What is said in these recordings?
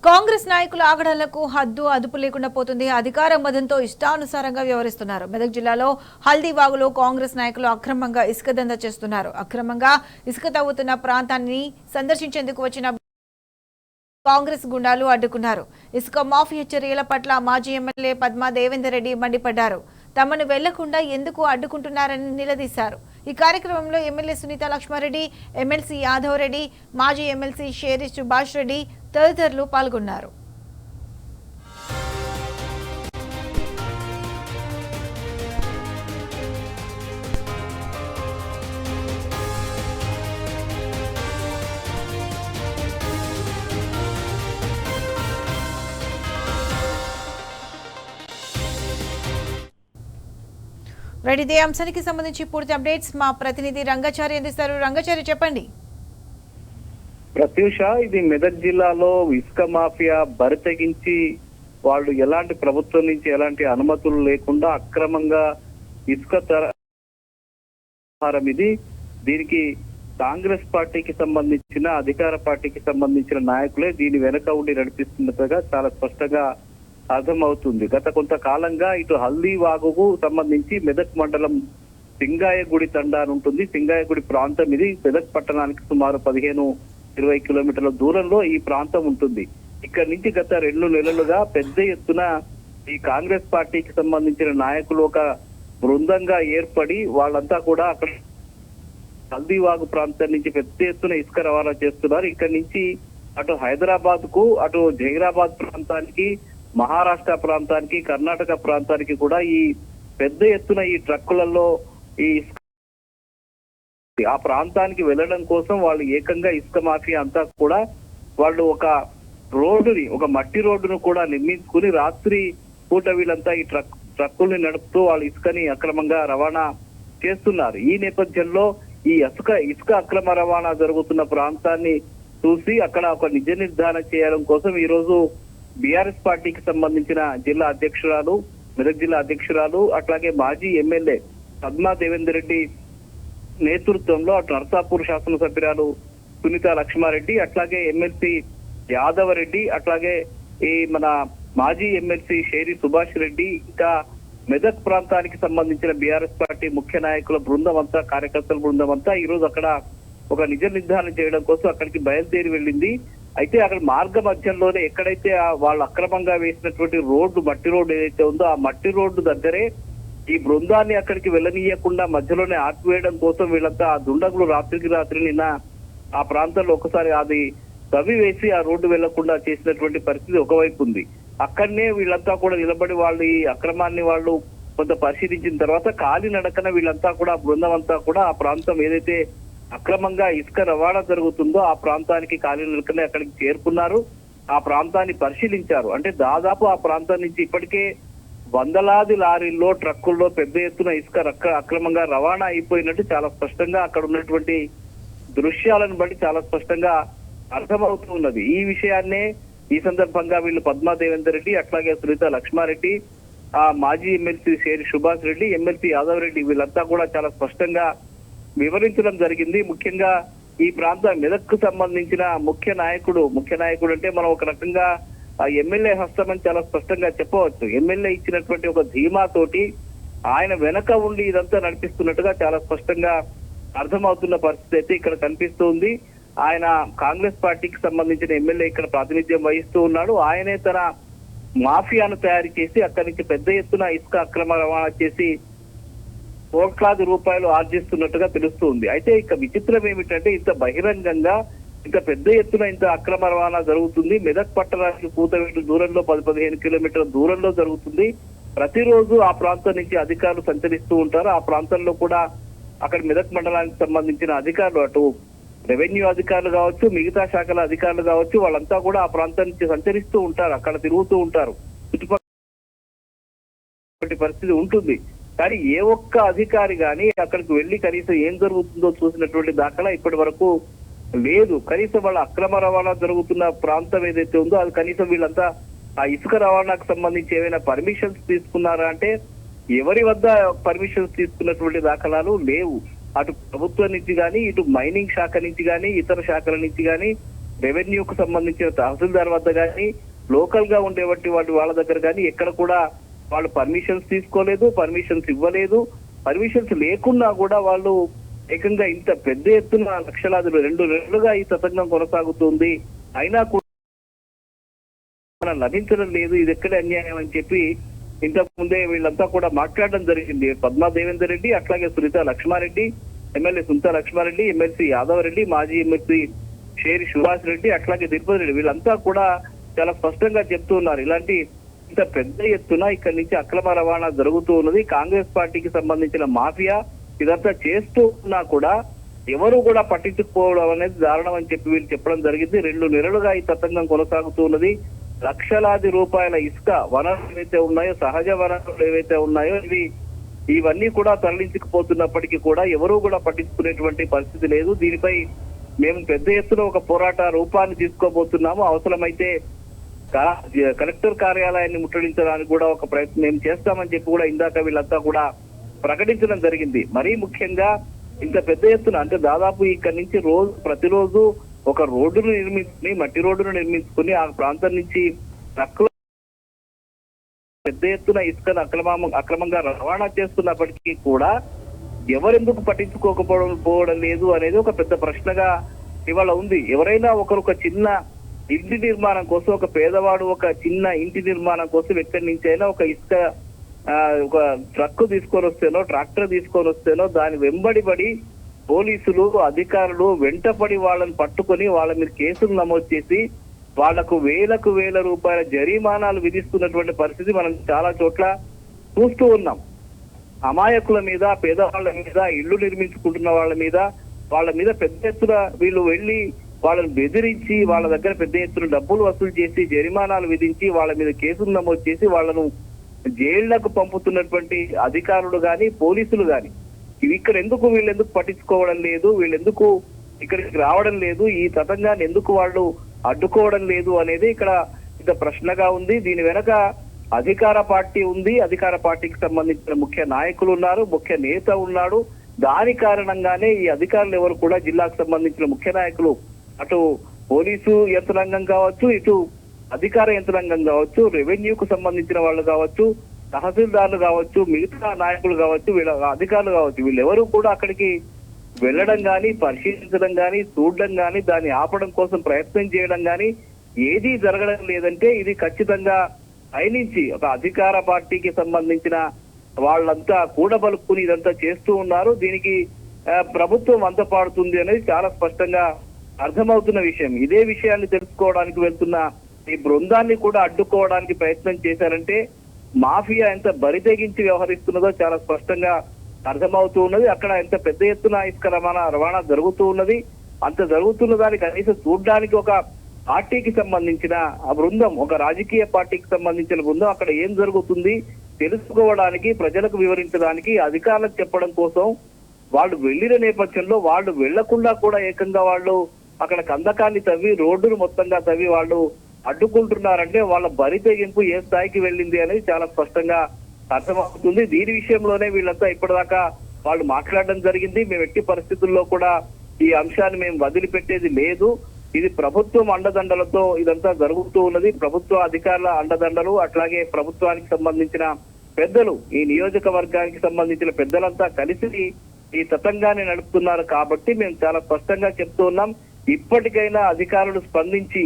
కాంగ్రెస్ నాయకుల ఆగడాలకు హద్దు అదుపు లేకుండా పోతుంది. అధికార మదంతో ఇష్టానుసారంగా వ్యవహరిస్తున్నారు. మెదక్ జిల్లాలో హల్దీవాగులో కాంగ్రెస్ నాయకులు అక్రమంగా ఇసుక దందా చేస్తున్నారు. అక్రమంగా ఇసుక తవ్వుతున్న ప్రాంతాన్ని సందర్శించేందుకు వచ్చిన కాంగ్రెస్ గుండాలు అడ్డుకున్నారు. ఇసుక మాఫియా చర్యల పట్ల మాజీ ఎమ్మెల్యే పద్మా దేవేందర్ రెడ్డి మండిపడ్డారు. తమను వెళ్లకుండా ఎందుకు అడ్డుకుంటున్నారని నిలదీశారు. ఈ కార్యక్రమంలో ఎమ్మెల్యే సునీత లక్ష్మారెడ్డి, ఎమ్మెల్సీ యాదవ్ రెడ్డి, మాజీ ఎమ్మెల్సీ షేరి సుభాష్ రెడ్డి తదితరులు పాల్గొన్నారు. ఇదే అంశానికి సంబంధించి పూర్తి అప్డేట్స్ మా ప్రతినిధి రంగాచారి అందిస్తారు. రంగాచారి, చెప్పండి. ప్రత్యూష, ఇది మెదక్ జిల్లాలో ఇసుక మాఫియా బరితెగించి వాళ్ళు ఎలాంటి ప్రభుత్వం నుంచి ఎలాంటి అనుమతులు లేకుండా అక్రమంగా ఇసుక ఇది దీనికి కాంగ్రెస్ పార్టీకి సంబంధించిన అధికార పార్టీకి సంబంధించిన నాయకులే దీని వెనక ఉండి నడిపిస్తున్నట్టుగా చాలా స్పష్టంగా అర్థమవుతుంది. గత కొంతకాలంగా ఇటు హల్దీవాగుకు సంబంధించి మెదక్ మండలం సింగాయగుడి తండా ఉంటుంది. సింగాయగుడి ప్రాంతం ఇది మెదక్ పట్టణానికి సుమారు 15-20 కిలోమీటర్ల దూరంలో ఈ ప్రాంతం ఉంటుంది. ఇక్కడి నుంచి గత 2 నెలలుగా పెద్ద ఎత్తున ఈ కాంగ్రెస్ పార్టీకి సంబంధించిన నాయకులు ఒక బృందంగా ఏర్పడి వాళ్ళంతా కూడా అక్కడ హల్దీవాగు ప్రాంతం నుంచి పెద్ద ఎత్తున ఇసుక రవాణా చేస్తున్నారు. ఇక్కడి నుంచి అటు హైదరాబాద్ కు, అటు జహీరాబాద్ ప్రాంతానికి, మహారాష్ట్ర ప్రాంతానికి, కర్ణాటక ప్రాంతానికి కూడా ఈ పెద్ద ఎత్తున ఈ ట్రక్కులలో ఈ ఆ ప్రాంతానికి వెళ్ళడం కోసం వాళ్ళు ఏకంగా ఇసుక మాఫియా అంతా కూడా వాళ్ళు ఒక రోడ్డుని, ఒక మట్టి రోడ్డును కూడా నిర్మించుకుని రాత్రి పూట వీళ్ళంతా ఈ ట్రక్కుల్ని నడుపుతూ వాళ్ళు ఇసుకని అక్రమంగా రవాణా చేస్తున్నారు. ఈ నేపథ్యంలో ఈ ఇసుక అక్రమ రవాణా జరుగుతున్న ప్రాంతాన్ని చూసి అక్కడ ఒక నిజ నిర్ధారణ చేయడం కోసం ఈ రోజు బీఆర్ఎస్ పార్టీకి సంబంధించిన జిల్లా అధ్యక్షురాలు, మెదక్ జిల్లా అధ్యక్షురాలు, అట్లాగే మాజీ ఎమ్మెల్యే పద్మా దేవేందర్ రెడ్డి నేతృత్వంలో అటు నర్సాపూర్ శాసనసభ్యురాలు సునీత లక్ష్మారెడ్డి, అట్లాగే ఎమ్మెల్సీ యాదవ్ రెడ్డి, అట్లాగే ఈ మన మాజీ ఎమ్మెల్సీ షేరి సుభాష్ రెడ్డి, ఇంకా మెదక్ ప్రాంతానికి సంబంధించిన బీఆర్ఎస్ పార్టీ ముఖ్య నాయకుల బృందం అంతా, కార్యకర్తల బృందం అంతా ఈ రోజు అక్కడ ఒక నిజ నిర్ధారణ చేయడం కోసం అక్కడికి బయలుదేరి వెళ్ళింది. అయితే అక్కడ మార్గ మధ్యంలోనే ఎక్కడైతే వాళ్ళు అక్రమంగా వేసినటువంటి రోడ్డు, మట్టి రోడ్డు ఏదైతే ఉందో ఆ మట్టి రోడ్డు దగ్గరే ఈ బృందాన్ని అక్కడికి వెళ్ళనీయకుండా మధ్యలోనే ఆపివేయడం కోసం వీళ్ళంతా ఆ దుండగులు రాత్రికి రాత్రి నిన్న ఆ ప్రాంతంలో ఒకసారి అది తవ్వి వేసి ఆ రోడ్డు వెళ్లకుండా చేసినటువంటి పరిస్థితి ఒకవైపు ఉంది. అక్కడనే వీళ్ళంతా కూడా నిలబడి వాళ్ళు ఈ అక్రమాన్ని వాళ్ళు కొంత పరిశీలించిన తర్వాత కాలి నడకన వీళ్ళంతా కూడా బృందం అంతా కూడా ఆ ప్రాంతం ఏదైతే అక్రమంగా ఇసుక రవాణా జరుగుతుందో ఆ ప్రాంతానికి కాలినడకనే అక్కడికి చేరుకున్నారు. ఆ ప్రాంతాన్ని పరిశీలించారు. అంటే దాదాపు ఆ ప్రాంతం నుంచి ఇప్పటికే వందలాది లారీల్లో, ట్రక్కుల్లో పెద్ద ఎత్తున ఇసుక అక్రమంగా రవాణా అయిపోయినట్టు చాలా స్పష్టంగా అక్కడ ఉన్నటువంటి దృశ్యాలను బట్టి చాలా స్పష్టంగా అర్థమవుతూ ఉన్నది. ఈ విషయాన్నే ఈ సందర్భంగా వీళ్ళు పద్మా దేవేందర్ రెడ్డి, అట్లాగే సునీత లక్ష్మారెడ్డి, ఆ మాజీ ఎమ్మెల్సీ షేరి సుభాష్ రెడ్డి, ఎమ్మెల్సీ యాదవ్ రెడ్డి వీళ్ళంతా కూడా చాలా స్పష్టంగా వివరించడం జరిగింది. ముఖ్యంగా ఈ ప్రాంతం మెదక్కు సంబంధించిన ముఖ్య నాయకుడు అంటే మనం ఒక రకంగా ఆ ఎమ్మెల్యే హస్తమని చాలా స్పష్టంగా చెప్పవచ్చు. ఎమ్మెల్యే ఇచ్చినటువంటి ఒక ధీమాతోటి ఆయన వెనక ఉండి ఇదంతా నడిపిస్తున్నట్టుగా చాలా స్పష్టంగా అర్థమవుతున్న పరిస్థితి అయితే ఇక్కడ కనిపిస్తుంది. ఆయన కాంగ్రెస్ పార్టీకి సంబంధించిన ఎమ్మెల్యే ఇక్కడ ప్రాతినిధ్యం వహిస్తూ ఉన్నాడు. ఆయనే తన మాఫియాను తయారు చేసి అక్కడి నుంచి పెద్ద ఎత్తున ఇసుక అక్రమ రవాణా చేసి కోట్లాది రూపాయలు ఆర్జిస్తున్నట్టుగా తెలుస్తుంది. అయితే ఇక విచిత్రం ఏమిటంటే ఇంత బహిరంగంగా, ఇంత పెద్ద ఎత్తున ఇంత అక్రమ రవాణా జరుగుతుంది. మెదక్ పట్టణానికి కూతవేటు దూరంలో 10-15 కిలోమీటర్ల దూరంలో జరుగుతుంది. ప్రతిరోజు ఆ ప్రాంతం నుంచి అధికారులు సంచరిస్తూ ఉంటారు. ఆ ప్రాంతంలో కూడా అక్కడ మెదక్ మండలానికి సంబంధించిన అధికారులు, అటు రెవెన్యూ అధికారులు కావచ్చు, మిగతా శాఖల అధికారులు కావచ్చు, వాళ్ళంతా కూడా ఆ ప్రాంతం నుంచి సంచరిస్తూ ఉంటారు, అక్కడ తిరుగుతూ ఉంటారు. చుట్టుపక్కల పరిస్థితి ఉంటుంది. కానీ ఏ ఒక్క అధికారి కానీ అక్కడికి వెళ్లి కనీసం ఏం జరుగుతుందో చూసినటువంటి దాఖలా ఇప్పటి వరకు లేదు. కనీసం వాళ్ళ అక్రమ రవాణా జరుగుతున్న ప్రాంతం ఏదైతే ఉందో అది కనీసం వీళ్ళంతా ఆ ఇసుక రవాణాకు సంబంధించి ఏమైనా పర్మిషన్స్ తీసుకున్నారా అంటే ఎవరి వద్ద పర్మిషన్స్ తీసుకున్నటువంటి దాఖలాలు లేవు. అటు ప్రభుత్వం నుంచి కానీ, ఇటు మైనింగ్ శాఖ నుంచి కానీ, ఇతర శాఖల నుంచి కానీ రెవెన్యూకు సంబంధించిన తహసీల్దార్ వద్ద కానీ లోకల్ గా ఉండేటువంటి వాళ్ళ దగ్గర కానీ ఎక్కడ కూడా వాళ్ళు పర్మిషన్స్ తీసుకోలేదు, పర్మిషన్స్ ఇవ్వలేదు. పర్మిషన్స్ లేకున్నా కూడా వాళ్ళు ఏకంగా ఇంత పెద్ద ఎత్తున లక్షలాది 2 నెలలుగా ఈ తతంగం కొనసాగుతుంది, అయినా కూడా లభించడం లేదు, ఇది ఎక్కడ అన్యాయం అని చెప్పి ఇంతకు ముందే వీళ్ళంతా కూడా మాట్లాడడం జరిగింది. పద్మా దేవేందర్ రెడ్డి, అట్లాగే సునీత లక్ష్మారెడ్డి, ఎమ్మెల్యే సునీత లక్ష్మారెడ్డి, ఎమ్మెల్సీ యాదవ్ రెడ్డి, మాజీ ఎమ్మెల్సీ షేరి సుభాష్ రెడ్డి, అట్లాగే తిరుపతి రెడ్డి, వీళ్ళంతా కూడా చాలా స్పష్టంగా చెప్తూ ఉన్నారు. ఇలాంటి ఇంత పెద్ద ఎత్తున ఇక్కడి నుంచి అక్రమ రవాణా జరుగుతూ ఉన్నది. కాంగ్రెస్ పార్టీకి సంబంధించిన మాఫియా ఇదంతా చేస్తూ ఉన్నా కూడా ఎవరు కూడా పట్టించుకోవడం అనేది దారుణం అని చెప్పి వీళ్ళు చెప్పడం జరిగింది. 2 నెలలుగా ఈ తతంగం కొనసాగుతూ ఉన్నది. లక్షలాది రూపాయల ఇసుక వనరులు ఏవైతే ఉన్నాయో, సహజ వనరులు ఏవైతే ఉన్నాయో ఇవన్నీ కూడా తరలించకపోతున్నప్పటికీ కూడా ఎవరూ కూడా పట్టించుకునేటువంటి పరిస్థితి లేదు. దీనిపై మేము పెద్ద ఎత్తున ఒక పోరాట రూపాన్ని తీసుకోబోతున్నాము. అవసరమైతే కలెక్టర్ కార్యాలయాన్ని ముట్టడించడానికి కూడా ఒక ప్రయత్నం మేము చేస్తామని చెప్పి కూడా ఇందాక వీళ్ళంతా కూడా ప్రకటించడం జరిగింది. మరీ ముఖ్యంగా ఇంత పెద్ద ఎత్తున అంటే దాదాపు ఇక్కడి నుంచి ప్రతిరోజు ఒక రోడ్డును నిర్మించుకుని, మట్టి రోడ్డును నిర్మించుకుని ఆ ప్రాంతం నుంచి ట్రక్కులు పెద్ద ఎత్తున ఇసుకను అక్రమంగా రవాణా చేస్తున్నప్పటికీ కూడా ఎవరెందుకు పట్టించుకోకపోవడం లేదు అనేది ఒక పెద్ద ప్రశ్నగా ఇవాళ ఉంది. ఎవరైనా ఒక చిన్న ఇంటి నిర్మాణం కోసం, ఒక పేదవాడు ఒక చిన్న ఇంటి నిర్మాణం కోసం ఎక్కడి నుంచి అయినా ఒక ఇసుక ఒక ట్రక్ తీసుకొని వస్తేనో, ట్రాక్టర్ తీసుకొని వస్తేనో దాని వెంబడి పడి పోలీసులు అధికారులు వెంటపడి వాళ్ళని పట్టుకొని వాళ్ళ మీద కేసులు నమోదు చేసి వాళ్లకు వేల రూపాయల జరిమానాలు విధిస్తున్నటువంటి పరిస్థితి మనం చాలా చోట్ల చూస్తూ ఉన్నాం. అమాయకుల మీద, పేదవాళ్ల మీద, ఇళ్లు నిర్మించుకుంటున్న వాళ్ళ మీద పెద్ద ఎత్తున వీళ్ళు వెళ్లి వాళ్ళని బెదిరించి వాళ్ళ దగ్గర పెద్ద ఎత్తున డబ్బులు వసూలు చేసి జరిమానాలు విధించి వాళ్ళ మీద కేసులు నమోదు చేసి వాళ్ళను జైళ్లకు పంపుతున్నటువంటి అధికారులు గాని, పోలీసులు గాని ఇక్కడ వీళ్ళెందుకు పట్టించుకోవడం లేదు, వీళ్ళెందుకు ఇక్కడికి రావడం లేదు, ఈ తతంగాన్ని ఎందుకు వాళ్ళు అడ్డుకోవడం లేదు అనేది ఇక్కడ ఇంత ప్రశ్నగా ఉంది. దీని వెనక అధికార పార్టీ ఉంది, అధికార పార్టీకి సంబంధించిన ముఖ్య నాయకులు ఉన్నారు, ముఖ్య నేత ఉన్నాడు. దాని కారణంగానే ఈ అధికారులు ఎవరు కూడా జిల్లాకు సంబంధించిన ముఖ్య నాయకులు అటు పోలీసు యంత్రాంగం కావచ్చు, ఇటు అధికార యంత్రాంగం కావచ్చు, రెవెన్యూకు సంబంధించిన వాళ్ళు కావచ్చు, తహసీల్దార్లు కావచ్చు, మిగతా నాయకులు కావచ్చు, వీళ్ళ అధికారులు కావచ్చు, వీళ్ళెవరూ కూడా అక్కడికి వెళ్ళడం గాని, పరిశీలించడం గాని, చూడడం గాని, దాన్ని ఆపడం కోసం ప్రయత్నం చేయడం గాని ఏదీ జరగడం లేదంటే ఇది ఖచ్చితంగా పైనుంచి ఒక అధికార పార్టీకి సంబంధించిన వాళ్ళంతా కూడబలుక్కుని ఇదంతా చేస్తూ ఉన్నారు. దీనికి ప్రభుత్వం అంతపాడుతుంది అనేది చాలా స్పష్టంగా అర్థమవుతున్న విషయం. ఇదే విషయాన్ని తెలుసుకోవడానికి వెళ్తున్న ఈ బృందాన్ని కూడా అడ్డుకోవడానికి ప్రయత్నం చేశారంటే మాఫియా ఎంత బరితెగించి వ్యవహరిస్తున్నదో చాలా స్పష్టంగా అర్థమవుతూ ఉన్నది. అక్కడ ఎంత పెద్ద ఎత్తున ఇసుక రవాణా జరుగుతూ ఉన్నది. అంత జరుగుతున్న దాన్ని కనీసం చూడడానికి ఒక పార్టీకి సంబంధించిన ఆ బృందం, ఒక రాజకీయ పార్టీకి సంబంధించిన బృందం అక్కడ ఏం జరుగుతుంది తెలుసుకోవడానికి, ప్రజలకు వివరించడానికి, అధికారులకు చెప్పడం కోసం వాళ్ళు వెళ్లిన నేపథ్యంలో వాళ్ళు వెళ్లకుండా కూడా ఏకంగా వాళ్ళు అక్కడ కందకాన్ని తవ్వి రోడ్డును మొత్తంగా తవ్వి వాళ్ళు అడ్డుకుంటున్నారంటే వాళ్ళ బరి తెగింపు ఏ స్థాయికి వెళ్ళింది అనేది చాలా స్పష్టంగా అర్థమవుతుంది. దీని విషయంలోనే వీళ్ళంతా ఇప్పటిదాకా వాళ్ళు మాట్లాడడం జరిగింది. మేము ఎట్టి పరిస్థితుల్లో కూడా ఈ అంశాన్ని మేము వదిలిపెట్టేది లేదు, ఇది ప్రభుత్వం అండదండలతో ఇదంతా జరుగుతూ ఉన్నది. ప్రభుత్వ అధికారుల అండదండలు, అట్లాగే ప్రభుత్వానికి సంబంధించిన పెద్దలు, ఈ నియోజకవర్గానికి సంబంధించిన పెద్దలంతా కలిసి ఈ తతంగాన్ని నడుపుతున్నారు. కాబట్టి మేము చాలా స్పష్టంగా చెప్తూ ఉన్నాం, ఇప్పటికైనా అధికారులు స్పందించి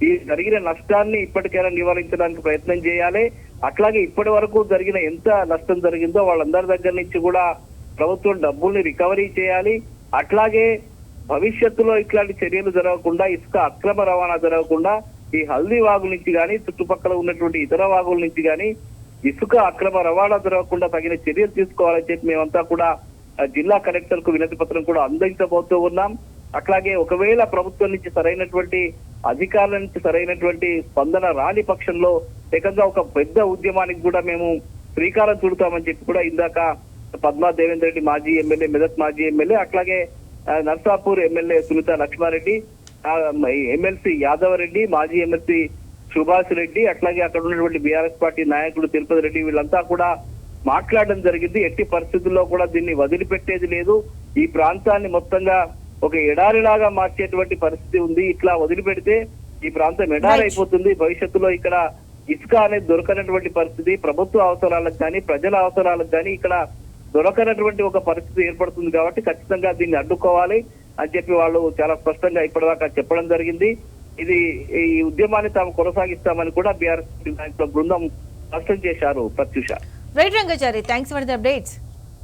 ఈ జరిగిన నష్టాన్ని ఇప్పటికైనా నివారించడానికి ప్రయత్నం చేయాలి. అట్లాగే ఇప్పటి వరకు జరిగిన ఎంత నష్టం జరిగిందో వాళ్ళందరి దగ్గర నుంచి కూడా ప్రభుత్వం డబ్బుల్ని రికవరీ చేయాలి. అట్లాగే భవిష్యత్తులో ఇట్లాంటి చర్యలు జరగకుండా, ఇసుక అక్రమ రవాణా జరగకుండా ఈ హల్దీ వాగుల నుంచి కానీ, చుట్టుపక్కల ఉన్నటువంటి ఇతర వాగుల నుంచి కానీ ఇసుక అక్రమ రవాణా జరగకుండా తగిన చర్యలు తీసుకోవాలని చెప్పి మేమంతా కూడా జిల్లా కలెక్టర్ కు వినతి పత్రం కూడా అందించబోతూ ఉన్నాం. అట్లాగే ఒకవేళ ప్రభుత్వం నుంచి సరైనటువంటి అధికారుల నుంచి సరైనటువంటి స్పందన రాని పక్షంలో ఏకంగా ఒక పెద్ద ఉద్యమానికి కూడా మేము శ్రీకారం చుడతామని చెప్పి కూడా ఇందాక పద్మా దేవేందర్ రెడ్డి మాజీ ఎమ్మెల్యే, మెదక్ మాజీ ఎమ్మెల్యే, అట్లాగే నర్సాపూర్ ఎమ్మెల్యే సునీత లక్ష్మారెడ్డి, ఎమ్మెల్సీ యాదవ్ రెడ్డి, మాజీ ఎమ్మెల్సీ సుభాష్ రెడ్డి, అట్లాగే అక్కడ ఉన్నటువంటి బీఆర్ఎస్ పార్టీ నాయకులు తిరుపతి రెడ్డి, వీళ్ళంతా కూడా మాట్లాడడం జరిగింది. ఎట్టి పరిస్థితుల్లో కూడా దీన్ని వదిలిపెట్టేది లేదు. ఈ ప్రాంతాన్ని మొత్తంగా ఒక ఎడారిలాగా మార్చేటువంటి పరిస్థితి ఉంది. ఇట్లా వదిలిపెడితే ఈ ప్రాంతం ఎడారి అయిపోతుంది. భవిష్యత్తులో ఇక్కడ ఇసుక అనేది దొరకనటువంటి పరిస్థితి, ప్రభుత్వ అవసరాలకు కానీ ప్రజల అవసరాలకు కానీ ఇక్కడ దొరకనటువంటి ఒక పరిస్థితి ఏర్పడుతుంది. కాబట్టి ఖచ్చితంగా దీన్ని అడ్డుకోవాలి అని చెప్పి వాళ్ళు చాలా స్పష్టంగా ఇప్పటిదాకా చెప్పడం జరిగింది. ఈ ఉద్యమాన్ని తాము కొనసాగిస్తామని కూడా బీఆర్ఎస్ నాయకుల బృందం స్పష్టం చేశారు. Pratyusha. Right Rangachari, thanks for the updates.